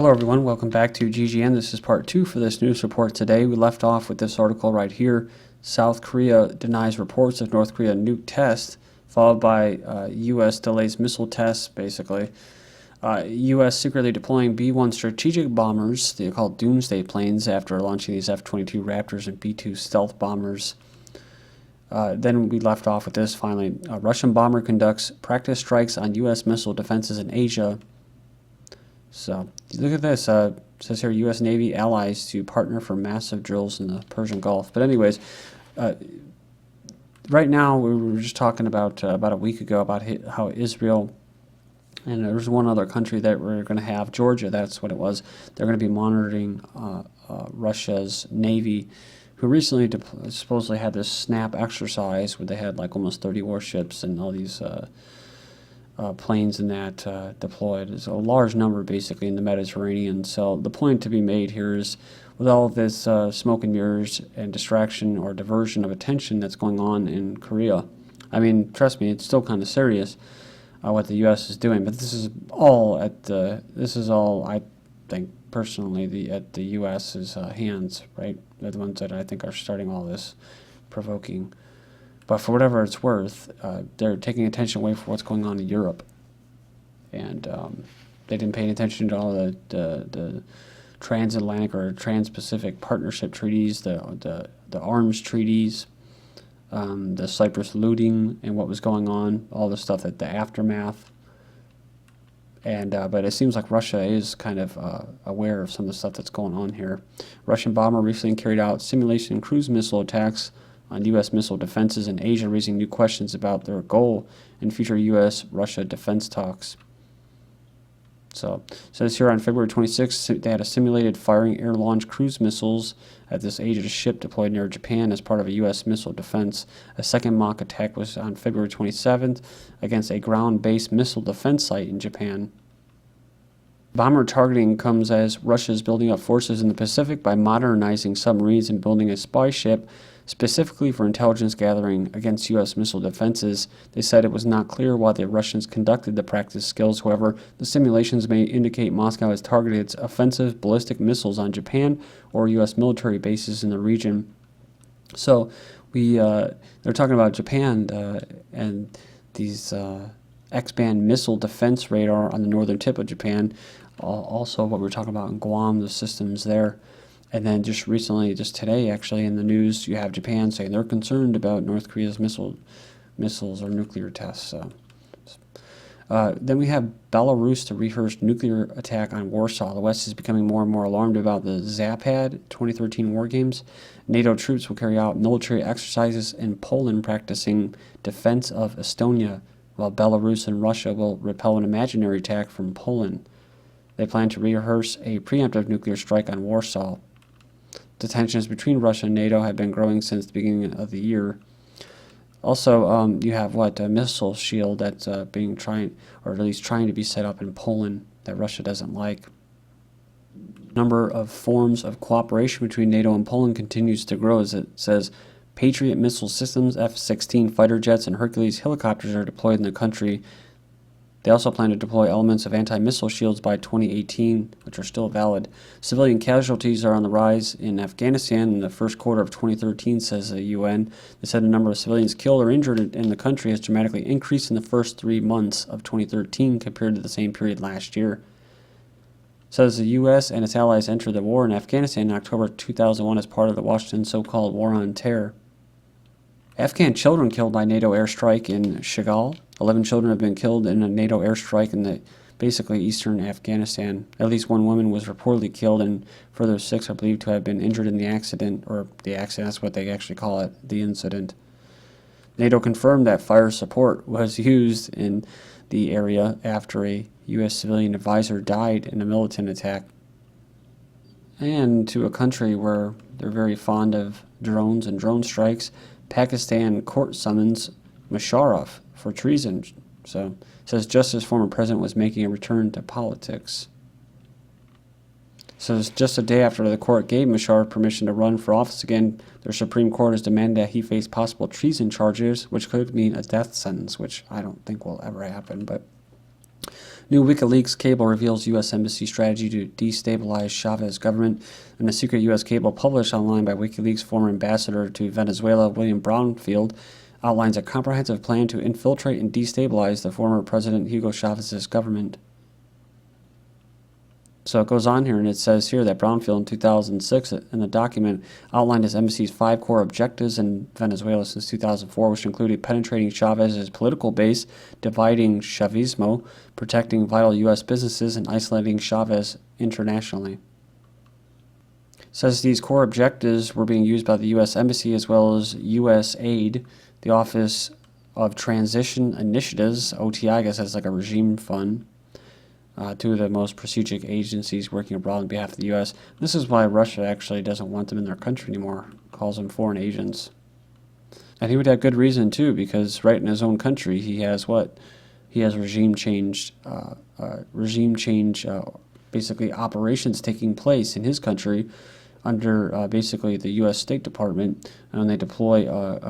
Hello everyone, welcome back to GGN. This is part 2 for this news report today. We left off with this article right here. South Korea denies reports of North Korea nuke test, followed by U.S. delays missile tests, basically. U.S. secretly deploying B-1 strategic bombers, they're called Doomsday planes, after launching these F-22 Raptors and B-2 stealth bombers. Then we left off with this finally. A Russian bomber conducts practice strikes on U.S. missile defenses in Asia. So, look at this. It says here, U.S. Navy allies to partner for massive drills in the Persian Gulf. But anyways, right now we were just talking about a week ago about how Israel, and there's one other country that we're going to have, Georgia, that's what it was. They're going to be monitoring Russia's Navy, who recently supposedly had this SNAP exercise where they had like almost 30 warships and all these planes in that deployed. It's a large number basically in the Mediterranean. So the point to be made here is, with all of this smoke and mirrors and distraction or diversion of attention that's going on in Korea, I mean, trust me, it's still kind of serious what the U.S. is doing. But this is all I think personally at the U.S.'s hands, right? They're the ones that I think are starting all this provoking. But for whatever it's worth, they're taking attention away from what's going on in Europe. And they didn't pay attention to all the transatlantic or trans-Pacific partnership treaties, the arms treaties, the Cyprus looting and what was going on, all the stuff the aftermath. And but it seems like Russia is kind of aware of some of the stuff that's going on here. Russian bomber recently carried out simulation cruise missile attacks on U.S. missile defenses in Asia, raising new questions about their goal in future U.S.-Russia defense talks. So, it says here on February 26th, they had a simulated firing air-launched cruise missiles at this Aegis ship deployed near Japan as part of a U.S. missile defense. A second mock attack was on February 27th against a ground-based missile defense site in Japan. Bomber targeting comes as Russia is building up forces in the Pacific by modernizing submarines and building a spy ship specifically for intelligence gathering against U.S. missile defenses. They said it was not clear why the Russians conducted the practice skills. However, the simulations may indicate Moscow has targeted its offensive ballistic missiles on Japan or U.S. military bases in the region. So they're talking about Japan and these X-band missile defense radar on the northern tip of Japan. Also what we were talking about in Guam, the systems there. And then just recently, just today actually, in the news, you have Japan saying they're concerned about North Korea's missiles or nuclear tests. Then we have Belarus to rehearse nuclear attack on Warsaw. The West is becoming more and more alarmed about the Zapad 2013 war games. NATO troops will carry out military exercises in Poland practicing defense of Estonia, while Belarus and Russia will repel an imaginary attack from Poland. They plan to rehearse a preemptive nuclear strike on Warsaw. The tensions between Russia and NATO have been growing since the beginning of the year. Also, you have a missile shield that's or at least trying to be set up in Poland that Russia doesn't like. Number of forms of cooperation between NATO and Poland continues to grow, as it says Patriot missile systems, F-16 fighter jets, and Hercules helicopters are deployed in the country. They also plan to deploy elements of anti-missile shields by 2018, which are still valid. Civilian casualties are on the rise in Afghanistan in the first quarter of 2013, says the UN. They said the number of civilians killed or injured in the country has dramatically increased in the first 3 months of 2013 compared to the same period last year. It says the U.S. and its allies entered the war in Afghanistan in October 2001 as part of the Washington so-called War on Terror. Afghan children killed by NATO airstrike in Shigal. 11 children have been killed in a NATO airstrike in the basically eastern Afghanistan. At least one woman was reportedly killed, and further 6 are believed to have been injured in the accident, that's what they actually call it, the incident. NATO confirmed that fire support was used in the area after a U.S. civilian advisor died in a militant attack. And to a country where they're very fond of drones and drone strikes, Pakistan court summons Musharraf for treason. So it says just as former president was making a return to politics. So it's just a day after the court gave Musharraf permission to run for office again, the Supreme Court has demanded that he face possible treason charges, which could mean a death sentence, which I don't think will ever happen. But New WikiLeaks cable reveals U.S. Embassy strategy to destabilize Chavez government. In a secret U.S. cable published online by WikiLeaks, former ambassador to Venezuela, William Brownfield, outlines a comprehensive plan to infiltrate and destabilize the former President Hugo Chavez's government. So it goes on here, and it says here that Brownfield in 2006 in the document outlined his embassy's 5 core objectives in Venezuela since 2004, which included penetrating Chavez's political base, dividing Chavismo, protecting vital U.S. businesses, and isolating Chavez internationally. It says these core objectives were being used by the U.S. Embassy as well as U.S. Aid, the Office of Transition Initiatives, OTI, I guess that's like a regime fund, two of the most prestigious agencies working abroad on behalf of the U.S. This is why Russia actually doesn't want them in their country anymore, calls them foreign agents. And he would have good reason, too, because right in his own country, he has what? He has regime change, basically operations taking place in his country under basically the U.S. State Department, and they deploy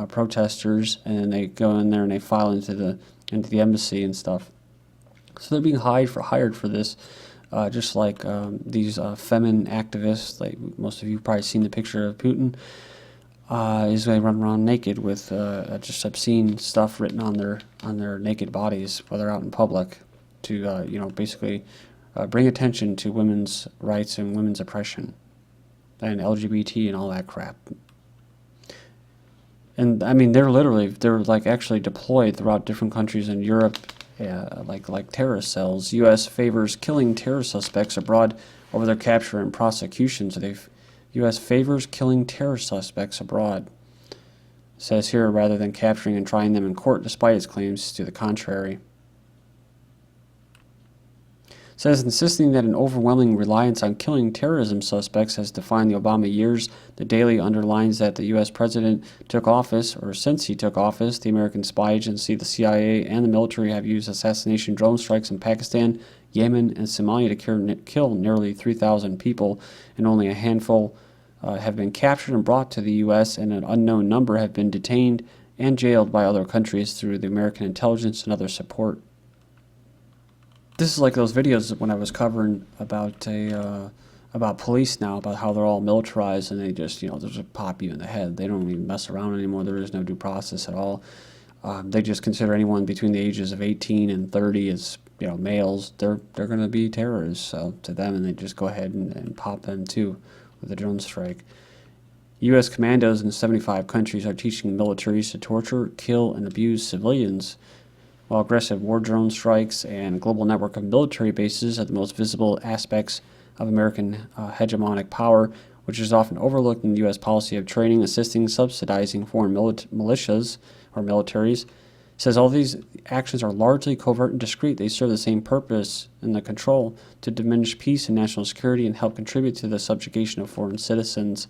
protesters, and then they go in there and they file into the embassy and stuff. So they're being hired for this, just like these feminine activists. Like most of you have probably seen the picture of Putin. Is they run around naked with just obscene stuff written on their naked bodies while they're out in public, to basically bring attention to women's rights and women's oppression, and LGBT and all that crap. And I mean, they're like actually deployed throughout different countries in Europe. Like terrorist cells. U.S. favors killing terror suspects abroad over their capture and prosecution. So U.S. favors killing terror suspects abroad. It says here, rather than capturing and trying them in court, despite its claims to the contrary. It says, insisting that an overwhelming reliance on killing terrorism suspects has defined the Obama years, the Daily underlines that the U.S. president took office, or since he took office, the American spy agency, the CIA, and the military have used assassination drone strikes in Pakistan, Yemen, and Somalia to kill nearly 3,000 people, and only a handful have been captured and brought to the U.S., and an unknown number have been detained and jailed by other countries through the American intelligence and other support. This is like those videos when I was covering about police now, about how they're all militarized and they just, they just pop you in the head. They don't even mess around anymore. There is no due process at all. They just consider anyone between the ages of 18 and 30 as, males. They're going to be terrorists to them, and they just go ahead and pop them too with a drone strike. U.S. Commandos in 75 countries are teaching militaries to torture, kill, and abuse civilians, while aggressive war drone strikes and global network of military bases are the most visible aspects of American hegemonic power, which is often overlooked in the U.S. policy of training, assisting, subsidizing foreign militias or militaries. It says all these actions are largely covert and discreet. They serve the same purpose in the control to diminish peace and national security and help contribute to the subjugation of foreign citizens.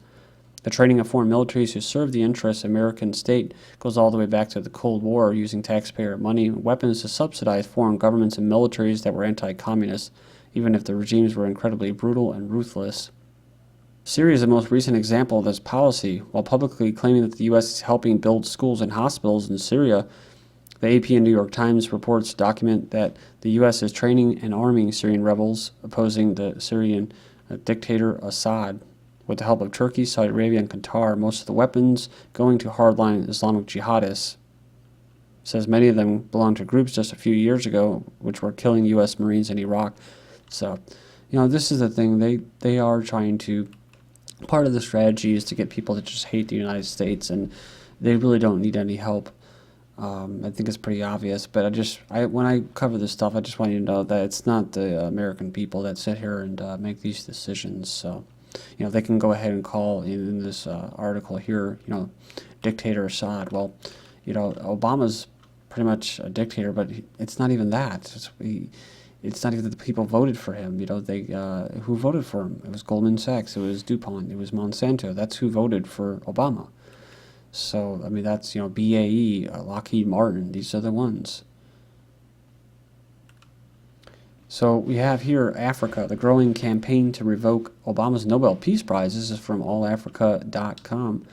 The training of foreign militaries who serve the interests of the American state goes all the way back to the Cold War, using taxpayer money and weapons to subsidize foreign governments and militaries that were anti-communist, even if the regimes were incredibly brutal and ruthless. Syria is the most recent example of this policy. While publicly claiming that the U.S. is helping build schools and hospitals in Syria, the AP and New York Times reports document that the U.S. is training and arming Syrian rebels opposing the Syrian dictator Assad, with the help of Turkey, Saudi Arabia, and Qatar, most of the weapons going to hardline Islamic jihadists. It says many of them belonged to groups just a few years ago, which were killing U.S. Marines in Iraq. So, this is the thing. They are trying to, part of the strategy is to get people to just hate the United States, and they really don't need any help. I think it's pretty obvious, but when I cover this stuff, I just want you to know that it's not the American people that sit here and make these decisions. So, they can go ahead and call in this article here, dictator Assad. Well, Obama's pretty much a dictator, but it's not even that. It's not even that the people voted for him. Who voted for him? It was Goldman Sachs. It was DuPont. It was Monsanto. That's who voted for Obama. So, I mean, that's, BAE, Lockheed Martin. These are the ones. So we have here Africa, the growing campaign to revoke Obama's Nobel Peace Prize. This is from allafrica.com.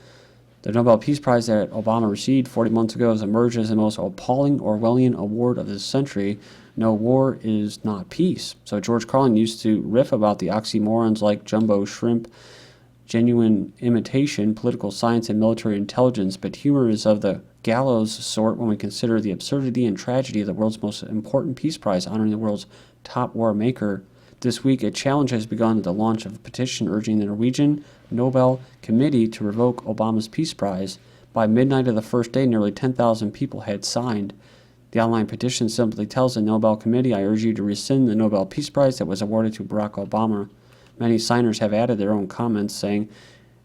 The Nobel Peace Prize that Obama received 40 months ago has emerged as the most appalling Orwellian award of this century. No war is not peace. So George Carlin used to riff about the oxymorons like jumbo shrimp, genuine imitation, political science, and military intelligence, but humor is of the gallows sort when we consider the absurdity and tragedy of the world's most important peace prize honoring the world's top war maker. This week, a challenge has begun at the launch of a petition urging the Norwegian Nobel Committee to revoke Obama's Peace Prize. By midnight of the first day, nearly 10,000 people had signed. The online petition simply tells the Nobel Committee, I urge you to rescind the Nobel Peace Prize that was awarded to Barack Obama. Many signers have added their own comments, saying,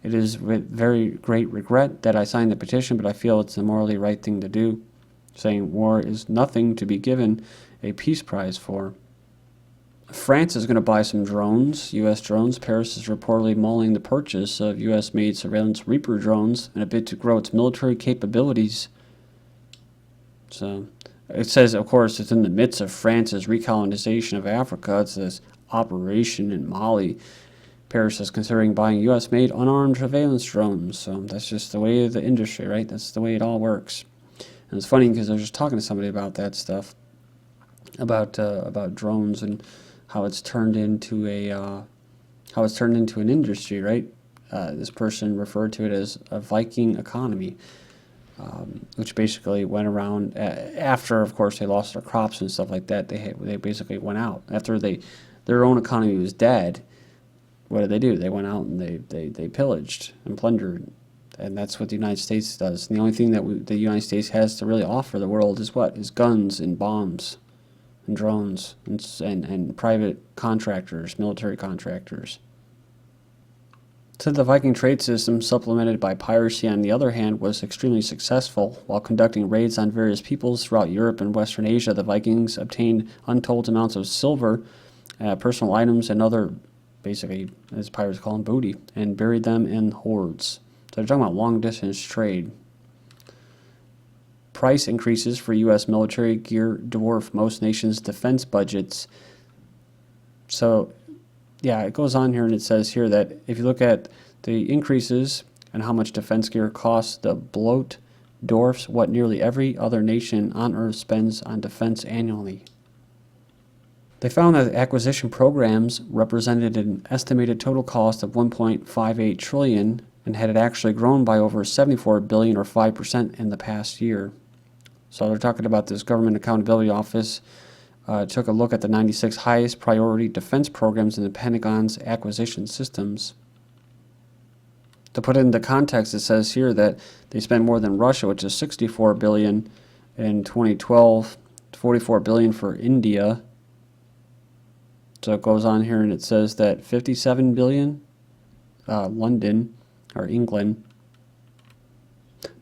it is with very great regret that I signed the petition, but I feel it's the morally right thing to do, saying war is nothing to be given a peace prize for. France is going to buy some drones, U.S. drones. Paris is reportedly mulling the purchase of U.S.-made surveillance Reaper drones in a bid to grow its military capabilities. So it says, of course, it's in the midst of France's recolonization of Africa. It's this operation in Mali. Paris is considering buying U.S.-made unarmed surveillance drones. So that's just the way of the industry, right? That's the way it all works. And it's funny because I was just talking to somebody about that stuff, about drones and how it's turned into an industry, right? This person referred to it as a Viking economy, which basically went around after, of course, they lost their crops and stuff like that. They basically went out after their own economy was dead. What did they do? They went out and they pillaged and plundered, and that's what the United States does. And the only thing that the United States has to really offer the world is what? Is guns and bombs and drones and private contractors, military contractors. So the Viking trade system, supplemented by piracy on the other hand, was extremely successful. While conducting raids on various peoples throughout Europe and Western Asia, the Vikings obtained untold amounts of silver, personal items, and other, basically, as pirates call them, booty, and buried them in hoards. So they're talking about long-distance trade. Price increases for U.S. military gear dwarf most nations' defense budgets. So, yeah, it goes on here and it says here that if you look at the increases and how much defense gear costs, the bloat dwarfs what nearly every other nation on Earth spends on defense annually. They found that acquisition programs represented an estimated total cost of $1.58 trillion and had actually grown by over $74 billion or 5% in the past year. So they're talking about this Government Accountability Office took a look at the 96 highest priority defense programs in the Pentagon's acquisition systems. To put it into context, it says here that they spent more than Russia, which is $64 billion in 2012, $44 billion for India. So it goes on here and it says that $57 billion, London or England.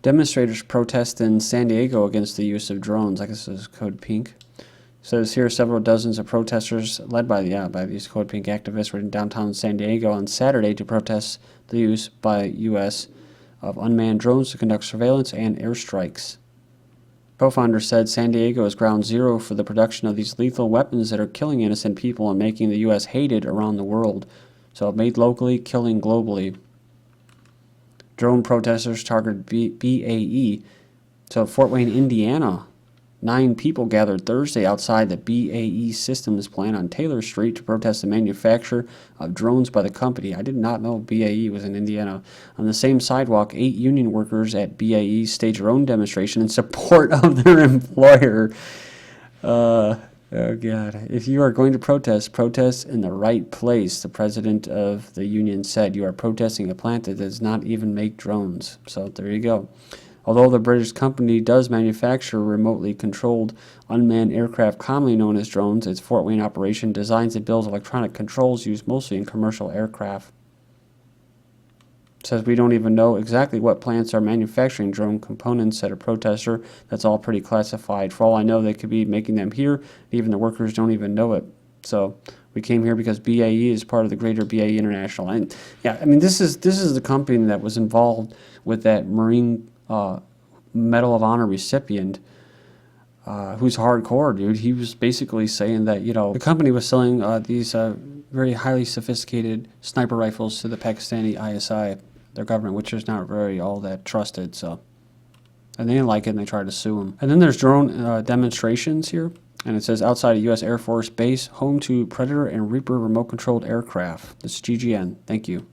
Demonstrators protest in San Diego against the use of drones. I guess this is Code Pink. It says here several dozens of protesters led by these Code Pink activists were in downtown San Diego on Saturday to protest the use by U.S. of unmanned drones to conduct surveillance and airstrikes. Co-founder said San Diego is ground zero for the production of these lethal weapons that are killing innocent people and making the U.S. hated around the world. So made locally, killing globally. Drone protesters targeted BAE. So Fort Wayne, Indiana, 9 people gathered Thursday outside the BAE Systems plant on Taylor Street to protest the manufacture of drones by the company. I did not know BAE was in Indiana. On the same sidewalk, 8 union workers at BAE staged their own demonstration in support of their employer. Oh, God. If you are going to protest in the right place, the president of the union said. You are protesting a plant that does not even make drones. So there you go. Although the British company does manufacture remotely controlled unmanned aircraft commonly known as drones, its Fort Wayne operation designs and builds electronic controls used mostly in commercial aircraft. It says we don't even know exactly what plants are manufacturing drone components, said a protester. That's all pretty classified. For all I know, they could be making them here. Even the workers don't even know it. So we came here because BAE is part of the greater BAE International. And yeah, I mean, this is the company that was involved with that Marine Medal of Honor recipient who's hardcore, dude. He was basically saying that, the company was selling these very highly sophisticated sniper rifles to the Pakistani ISI. their government, which is not very all that trusted. So, and they didn't like it, and they tried to sue them. And then there's drone demonstrations here, and it says outside a U.S. Air Force base, home to Predator and Reaper remote-controlled aircraft. This is GGN. Thank you.